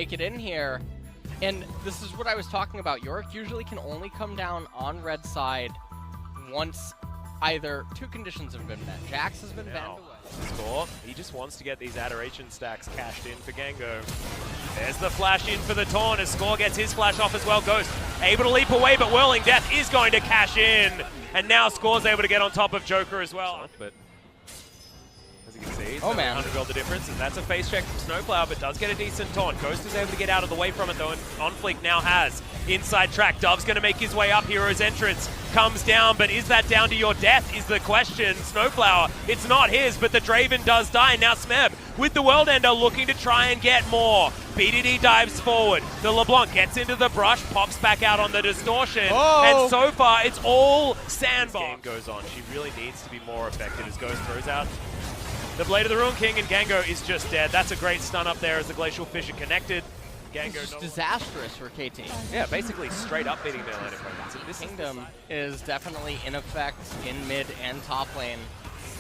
make it in here. And this is what I was talking about. Yorick usually can only come down on red side once either two conditions have been met. Jax has been banned away. Score. He just wants to get these adoration stacks cashed in for Gango. There's the flash in for the taunt as Score gets his flash off as well. Ghost able to leap away, but Whirling Death is going to cash in. And now Score's able to get on top of Joker as well. But as you can see, it's 100 gold the difference, and that's a face check from Snowflower, but does get a decent taunt. Ghost is able to get out of the way from it though, and On Fleek now has inside track. Dove's going to make his way up. Hero's entrance comes down, but is that down to your death is the question. Snowflower, it's not his, but the Draven does die. Now Smeb with the World Ender looking to try and get more. BDD dives forward. The LeBlanc gets into the brush, pops back out on the distortion, and so far it's all Sandbox. Game goes on. She really needs to be more effective as Ghost throws out the Blade of the Ruin King, and Gango is just dead. That's a great stun up there as the Glacial Fish are connected. Gango it's disastrous for KT. Yeah, basically straight up beating their lane opponents. This Kingdom is definitely in effect in mid and top lane.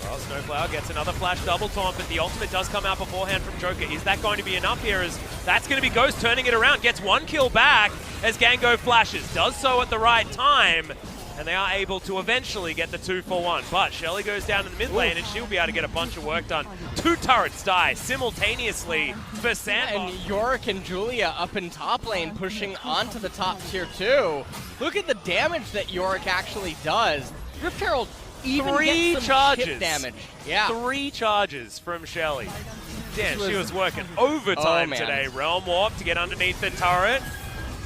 Well, Snowflower gets another flash double taunt, but the ultimate does come out beforehand from Joker. Is that going to be enough here? As that's going to be Ghost turning it around. Gets one kill back as Gango flashes. Does so at the right time. And they are able to eventually get the 2-for-1. But Shelly goes down in the mid lane and she'll be able to get a bunch of work done. Two turrets die simultaneously for Sandbox. And Yorick and Julia up in top lane pushing onto the top tier 2. Look at the damage that Yorick actually does. Rift Herald even gets some chip damage. Yeah. 3 charges from Shelly. Damn, she was working overtime today. Realm Warp to get underneath the turret.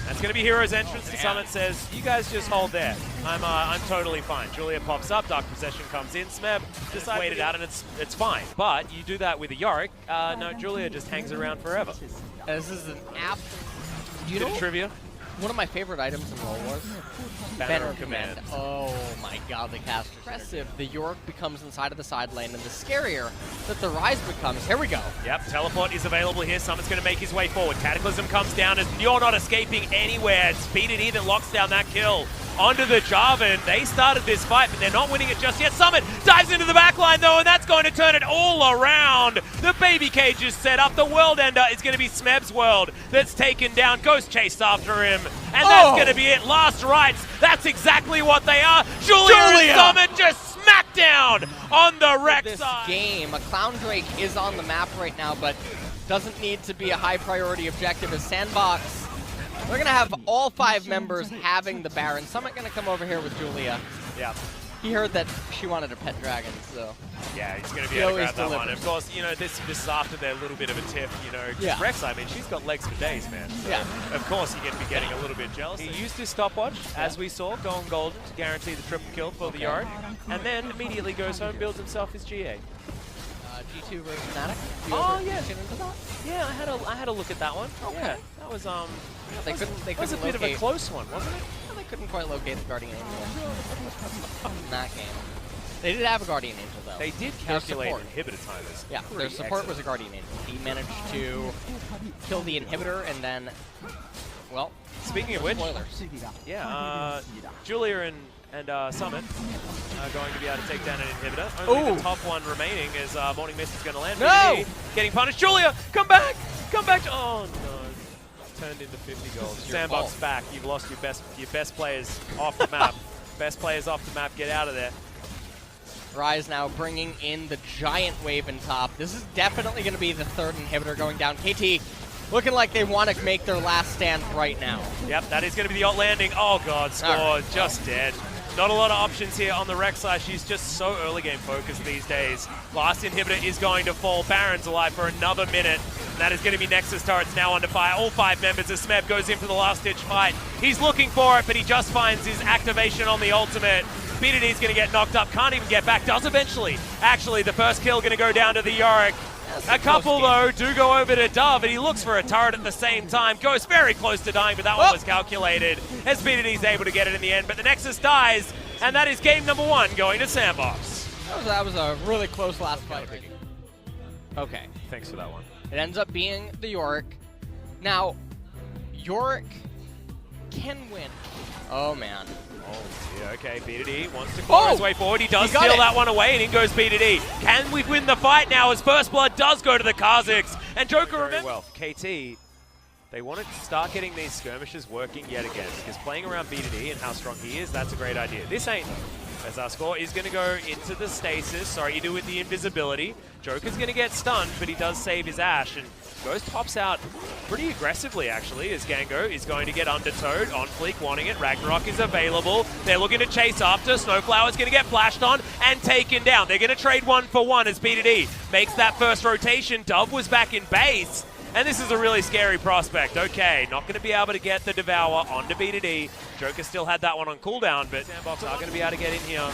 That's going to be Hero's entrance. The Summit says, you guys just hold there. I'm totally fine. Julia pops up, Dark Possession comes in, Smeb just waited out, and it's fine. But you do that with a Yorick, no, Julia just hangs around forever. This is an app. Do you know trivia? One of my favorite items in World Wars? Banner of Command. Oh my god, the cast is impressive. The Yorick becomes inside of the side lane, and the scarier that the Rise becomes. Here we go. Yep, teleport is available here. Summit's going to make his way forward. Cataclysm comes down as you're not escaping anywhere. It's BDD that locks down that kill onto the Jarvan. They started this fight, but they're not winning it just yet. Summit dives into the backline though, and that's going to turn it all around. The baby cage is set up. The World Ender is going to be Smeb's world that's taken down. Ghost chased after him, and that's going to be it. Last rites. That's exactly what they are. Julia and Summit just smack down on the wreck side. This game, a Clown Drake is on the map right now, but doesn't need to be a high priority objective as Sandbox. We're going to have all 5 members having the Baron. Summit going to come over here with Julia. Yeah. He heard that she wanted a pet dragon, so... Yeah, he's going to be able to grab that one. Of course, you know, this is after their little bit of a tiff, you know. Rex, I mean, she's got legs for days, man. So of course, you're going to be getting a little bit jealous. He used his stopwatch, as we saw, going golden to guarantee the triple kill for the Yorick, and then immediately goes home, builds himself his GA. G2 versus Fnatic. Oh, yeah. Yeah, I had a look at that one. Okay. Yeah, that was, they couldn't was a bit of a close one, wasn't it? They couldn't quite locate the Guardian Angel in that game. They did have a Guardian Angel, though. They did calculate inhibitor timers. Yeah, their support was a Guardian Angel. He managed to kill the inhibitor and then, well, speaking of which, spoilers. Yeah, Julia and Summit are going to be able to take down an inhibitor. Only the top one remaining is Morning Mist is going to land. No! Getting punished. Julia, come back! Come back! Oh, no. Turned into 50 gold. Sandbox back. You've lost your best players off the map. Best players off the map. Get out of there. Rise now bringing in the giant wave in top. This is definitely going to be the 3rd inhibitor going down. KT looking like they want to make their last stand right now. Yep, that is going to be the ult landing. Oh, God, Score just dead. Not a lot of options here on the Rex side. She's just so early game focused these days. Last inhibitor is going to fall. Baron's alive for another minute. And that is going to be Nexus turrets now under fire. All 5 members of Smeb goes in for the last ditch fight. He's looking for it, but he just finds his activation on the ultimate. BDD's going to get knocked up, can't even get back, does eventually. Actually, the first kill going to go down to the Yorick. A couple, though, do go over to Dove, and he looks for a turret at the same time. Goes very close to dying, but that one was calculated, as BDD's able to get it in the end. But the Nexus dies, and that is game number 1 going to Sandbox. That was a really close last fight. Okay. Thanks for that one. It ends up being the Yorick. Now, Yorick can win. Oh, man. Oh, yeah, okay, BDD wants to claw his way forward. He does steal that one away, and in goes BDD. Can we win the fight now as First Blood does go to the Kazakhs? And Joker remembers. Well, KT, They want to start getting these skirmishes working yet again, because playing around B2D and how strong he is, that's a great idea. This ain't, as our score is going to go into the stasis. Sorry, you do with the invisibility. Joker's going to get stunned, but he does save his Ashe, and Ghost hops out pretty aggressively, actually, as Gango is going to get undertowed. On Fleek wanting it. Ragnarok is available. They're looking to chase after. Snowflower's going to get flashed on and taken down. They're going to trade 1-for-1 as B2D makes that first rotation. Dove was back in base, and this is a really scary prospect. Okay, not going to be able to get the Devour onto B2D. Joker still had that one on cooldown, but Sandbox are going to be able to get in here.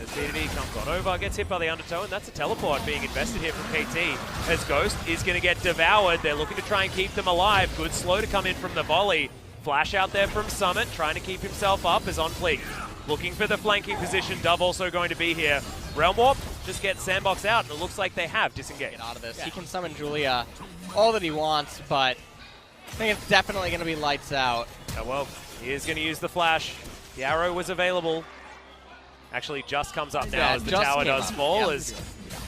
As B2D comes on over, gets hit by the undertow, and that's a teleport being invested here from KT. As Ghost is going to get devoured. They're looking to try and keep them alive. Good slow to come in from the volley. Flash out there from Summit, trying to keep himself up as on Fleek. Looking for the flanking position. Dove also going to be here. Realm Warp just gets Sandbox out, and it looks like they have disengaged. Get out of this. Yeah. He can summon Julia all that he wants, but I think it's definitely going to be lights out. Oh, well, he is going to use the flash. The arrow was available. Actually just comes up now as the tower does fall.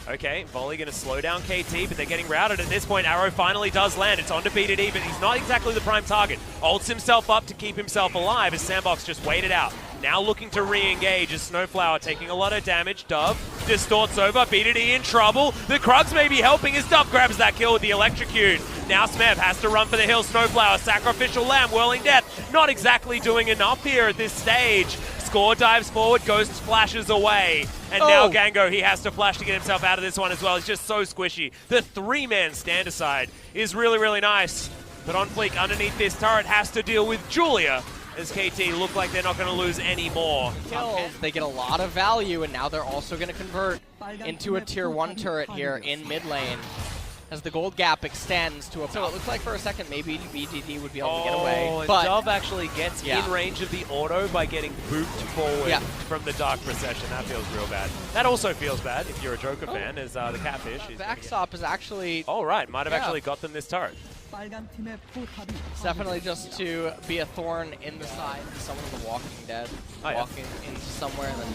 Okay, volley going to slow down KT, but they're getting routed at this point. Arrow finally does land. It's onto B2D, but he's not exactly the prime target. Ults himself up to keep himself alive as Sandbox just waited out. Now looking to re-engage as Snowflower taking a lot of damage. Dove distorts over. B2D in trouble. The Krugs may be helping as Dove grabs that kill with the electrocute. Now Smev has to run for the hill. Snowflower, Sacrificial Lamb, Whirling Death. Not exactly doing enough here at this stage. Score dives forward, Ghost flashes away. And now Gango, he has to flash to get himself out of this one as well. He's just so squishy. The three-man stand aside is really, really nice. But on Fleek, underneath this turret, has to deal with Julia, as KT look like they're not going to lose any more. They get a lot of value, and now they're also going to convert into a tier 1 turret here in mid lane as the gold gap extends to a... So it looks like for a second maybe BDD would be able to get away. But Dove actually gets in range of the auto by getting booped forward from the Dark Procession. That feels real bad. That also feels bad if you're a Joker fan, as the Catfish is... Backstop is actually... Oh, right. Might have actually got them this turret. It's definitely just to be a thorn in the side of someone in The Walking Dead. Walking into somewhere and then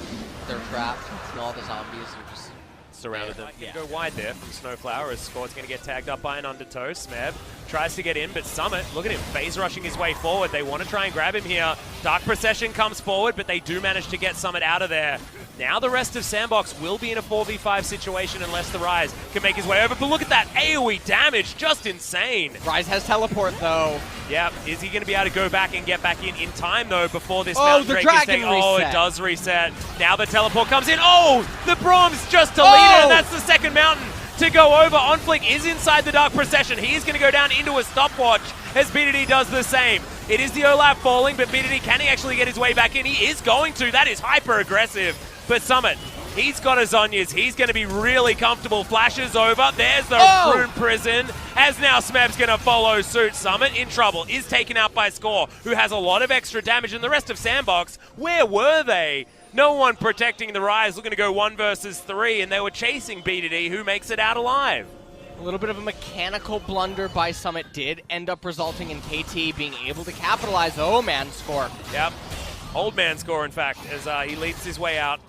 they're trapped and all the zombies are just... surrounded them. Go wide there from Snowflower as Score's going to get tagged up by an undertow. Smev tries to get in, but Summit, look at him, phase rushing his way forward. They want to try and grab him here. Dark Procession comes forward, but they do manage to get Summit out of there. Now the rest of Sandbox will be in a 4v5 situation unless the Rise can make his way over. But look at that AoE damage, just insane. Rise has teleport though. Yep, is he going to be able to go back and get back in time though before this Mountain Drake is taken? Oh, it does reset. Now the teleport comes in. Oh, the Brahms just deleted it, and that's the second mountain to go over. On Fleek is inside the Dark Procession. He's going to go down into a stopwatch as BDD does the same. It is the Olaf falling, but BDD, can he actually get his way back in? He is going to. That is hyper aggressive. But Summit, he's got his Zhonya's. He's going to be really comfortable. Flashes over. There's the Rune Prison. As now Smev's going to follow suit. Summit in trouble. Is taken out by Score, who has a lot of extra damage. And the rest of Sandbox, where were they? No one protecting the Rise. Looking to go 1 versus 3. And they were chasing BDD, who makes it out alive. A little bit of a mechanical blunder by Summit did end up resulting in KT being able to capitalize. Oh, man, Score. Yep. Old man Score, in fact, as he leaps his way out.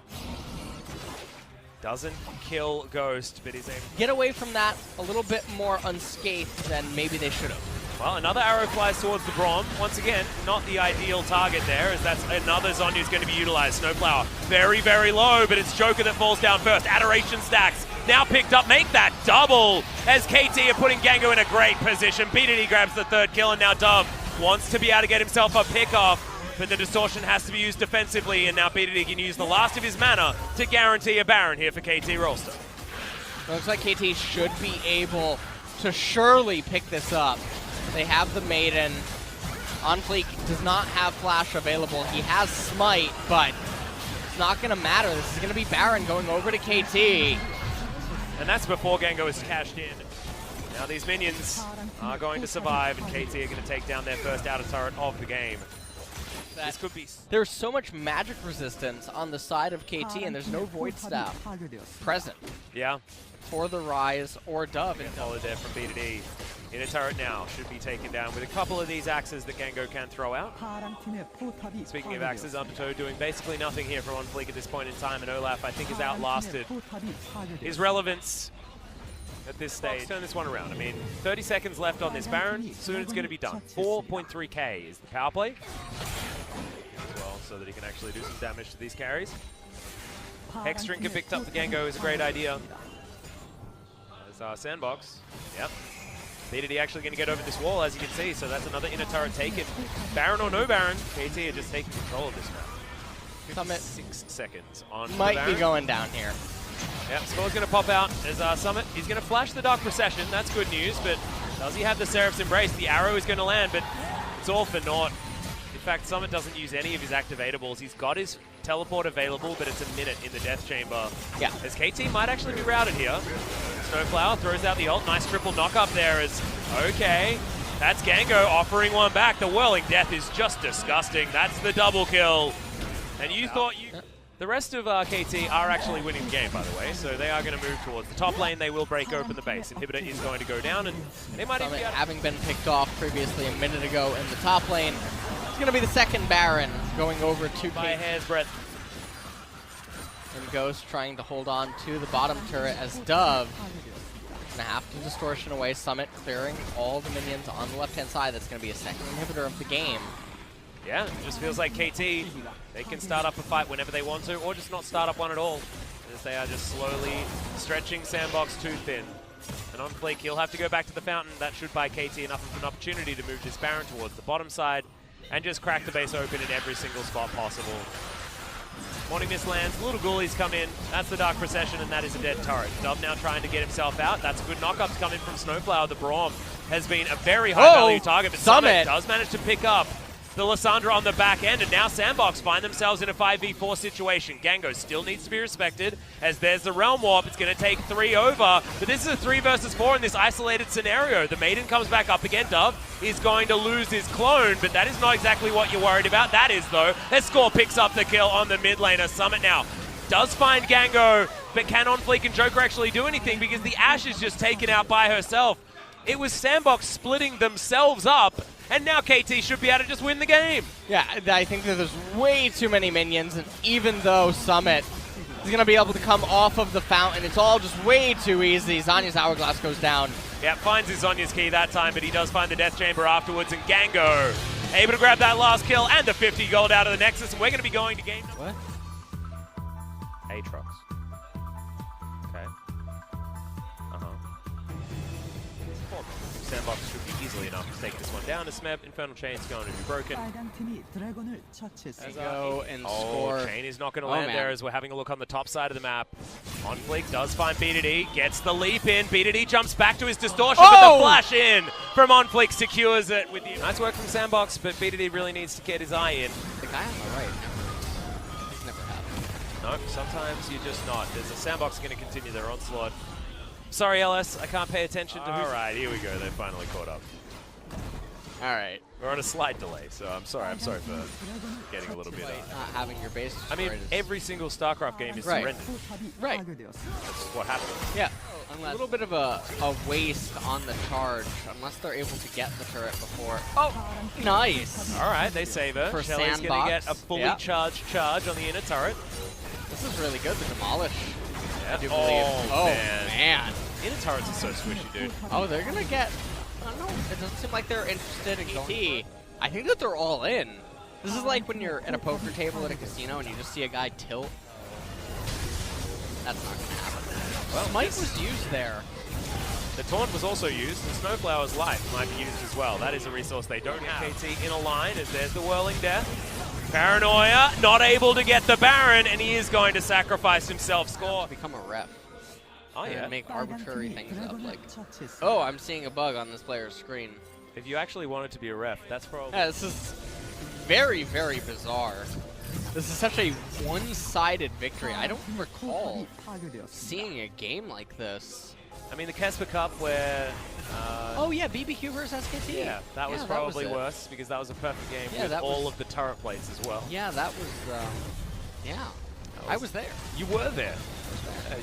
Doesn't kill Ghost, but he's able to get away from that a little bit more unscathed than maybe they should have. Well, another arrow flies towards the Braum. Once again, not the ideal target there, as that's another Zhonya who's going to be utilized. Snowflower, very, very low, but it's Joker that falls down first. Adoration stacks, now picked up, make that double, as KT are putting Gango in a great position. BDD grabs the 3rd kill, and now Dove wants to be able to get himself a pick-off. But the distortion has to be used defensively, and now BDD can use the last of his mana to guarantee a Baron here for KT Rolster. Looks like KT should be able to surely pick this up. They have the Maiden. On Fleek does not have Flash available. He has Smite, but it's not going to matter. This is going to be Baron going over to KT. And that's before Gango is cashed in. Now these minions are going to survive, and KT are going to take down their first outer turret of the game. This could be... There's so much magic resistance on the side of KT, and there's no Void Staff present. Yeah. For the Rise or Dove. And followed there from BDD. In a turret now, should be taken down with a couple of these axes that Gango can throw out. Speaking of axes, Undertow doing basically nothing here from on Fleek at this point in time, and Olaf, I think, has outlasted his relevance. at this stage. Turn this one around. I mean, 30 seconds left on this Baron. Soon it's going to be done. 4.3k is the power play. As well, so that he can actually do some damage to these carries. Hex Drinker picked up the Gengo is a great idea. There's our Sandbox. Yep. BDD actually going to get over this wall, as you can see, so that's another inner turret taken. Baron or no Baron, KT are just taking control of this map. Summit 6 seconds on might be going down here. Yep, Score's going to pop out as Summit. He's going to flash the Dark Procession. That's good news, but does he have the Seraph's Embrace? The arrow is going to land, but it's all for naught. In fact, Summit doesn't use any of his activatables. He's got his teleport available, but it's a minute in the Death Chamber. Yeah. As KT might actually be routed here. Snowflower throws out the ult. Nice triple knock up there as, okay, that's Gengo offering one back. The Whirling Death is just disgusting. That's the double kill. And you thought you... The rest of KT are actually winning the game, by the way, so they are going to move towards the top lane. They will break open the base. Inhibitor is going to go down, and they might even be having been picked off previously a minute ago in the top lane. It's going to be the second Baron going over to by a hair's breadth. And Ghost trying to hold on to the bottom turret as Dove going to have to distortion away. Summit clearing all the minions on the left-hand side. That's going to be a second inhibitor of the game. Yeah, it just feels like KT, they can start up a fight whenever they want to, or just not start up one at all, as they are just slowly stretching Sandbox too thin. And on Fleek, he'll have to go back to the fountain. That should buy KT enough of an opportunity to move this Baron towards the bottom side and just crack the base open in every single spot possible. Morning Mist lands, little ghoulies come in, that's the Dark Procession, and that is a dead turret. Dove now trying to get himself out. That's a good knock-up to come in from Snowflower. The Braum has been a very high-value target, but Summit does manage to pick up the Lysandra on the back end, and now Sandbox find themselves in a 5v4 situation. Gengo still needs to be respected, as there's the Realm Warp. It's going to take 3 over, but this is a 3 versus 4 in this isolated scenario. The Maiden comes back up again. Dove is going to lose his clone, but that is not exactly what you're worried about. That is, though, as Score picks up the kill on the mid laner. Summit now does find Gengo, but can OnFleek and Joker actually do anything, because the Ashe is just taken out by herself. It was Sandbox splitting themselves up, and now KT should be able to just win the game. Yeah, I think that there's way too many minions, and even though Summit is going to be able to come off of the fountain, it's all just way too easy. Zanya's Hourglass goes down. Yeah, finds his Zonya's key that time, but he does find the Death Chamber afterwards, and Gengo able to grab that last kill and the 50 gold out of the Nexus, and we're going to be going to game... What? Aatrox. Okay. Sandbox should be easily enough to take this one down. A Smeb, Infernal Chain's going to be broken. As go and Score. Chain is not going to land there, as we're having a look on the top side of the map. OnFleek does find BDD, gets the leap in. BDD jumps back to his distortion, but the flash in from OnFleek secures it with the... Nice work from Sandbox, but BDD really needs to get his eye in. The guy on the right. He's never happened. No, sometimes you're just not. There's a Sandbox going to continue their onslaught. Sorry, LS, I can't pay attention to who's... Alright, here we go. They finally caught up. Alright. We're on a slight delay, so I'm sorry for getting a little bit... Not having your base I mean, every single StarCraft game is surrendered. Right. That's what happens. Yeah. A little bit of a waste on the charge, unless they're able to get the turret before. Oh, nice. Alright, they save her. For Shelly's going to get a fully charged charge on the inner turret. This is really good, the demolish. Yeah. I do believe. Oh, man. Inner turrets are so squishy, dude. Oh, they're going to get... I don't know. It doesn't seem like they're interested in KT. I think that they're all in. This is like when you're at a poker table at a casino and you just see a guy tilt. That's not going to happen. Well, Smite was used there. The Taunt was also used, and Snowflower's Life might be used as well. That is a resource they don't have. KT in a line, as there's the Whirling Death. Paranoia, not able to get the Baron, and he is going to sacrifice himself. Score. Become a ref. Oh, yeah. And make arbitrary things up, like, oh, I'm seeing a bug on this player's screen. If you actually wanted to be a ref, that's probably... Yeah, this is very, very bizarre. This is such a one-sided victory. I don't recall seeing a game like this. I mean, the Kesper Cup where... oh, yeah, BBQ versus SKT. Yeah, that was probably worse, because that was a perfect game with all of the turret plates as well. Yeah, that was... yeah. I was there. You were there. I'm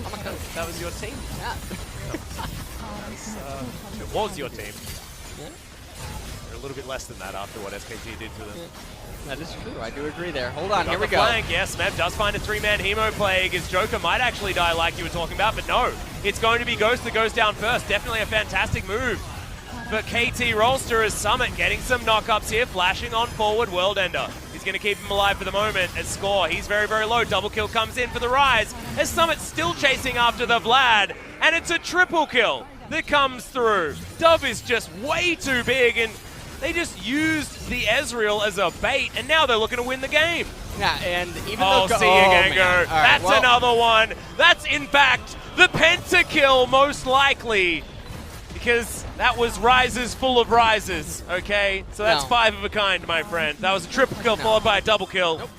a coach. That was your team. Yeah. It was your team. Yeah. They're a little bit less than that after what SKT did to them. That is true. I do agree there. Hold on. Here we go. Flank. Yes, Smev does find a 3-man Hemo Plague. His Joker might actually die like you were talking about, but no. It's going to be Ghost that goes down first. Definitely a fantastic move for KT Rolster as Summit getting some knockups here, flashing on forward. World Ender. He's going to keep him alive for the moment as Score. He's very, very low. Double kill comes in for the Rise as Summit's still chasing after the Vlad, and it's a triple kill that comes through. Dove is just way too big, and they just used the Ezreal as a bait, and now they're looking to win the game. Yeah, and even though though... see you, Gango. Right, That's another one. That's, in fact, the pentakill, most likely, because that was Rises full of Rises, okay? So that's 5 of a kind, my friend. That was a triple kill followed by a double kill. Nope.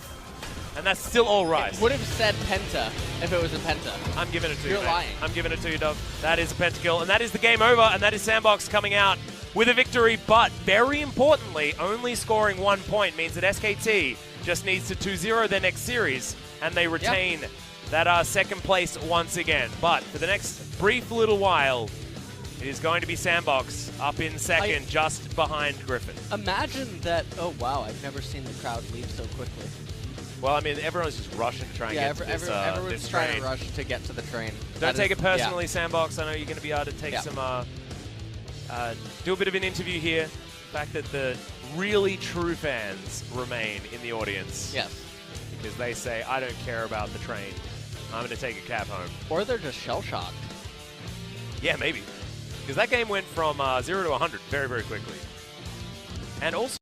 And that's still all Rise. It would have said Penta if it was a Penta. I'm giving it to you, You're lying. I'm giving it to you, Dove. That is a pentakill, and that is the game over, and that is Sandbox coming out with a victory, but very importantly, only scoring 1 point means that SKT just needs to 2-0 their next series, and they retain that second place once again. But for the next brief little while, it is going to be Sandbox up in second, just behind Griffin. Imagine that, oh wow, I've never seen the crowd leave so quickly. Well, I mean, everyone's just rushing to try and get to this everyone's this trying train. to rush to get to the train. Don't take it personally, Sandbox. I know you're going to be able to take some, do a bit of an interview here. The fact that the really true fans remain in the audience. Yes. Because they say, I don't care about the train. I'm going to take a cab home. Or they're just shell-shocked. Yeah, maybe. Because that game went from 0 to 100 very, very quickly. And also...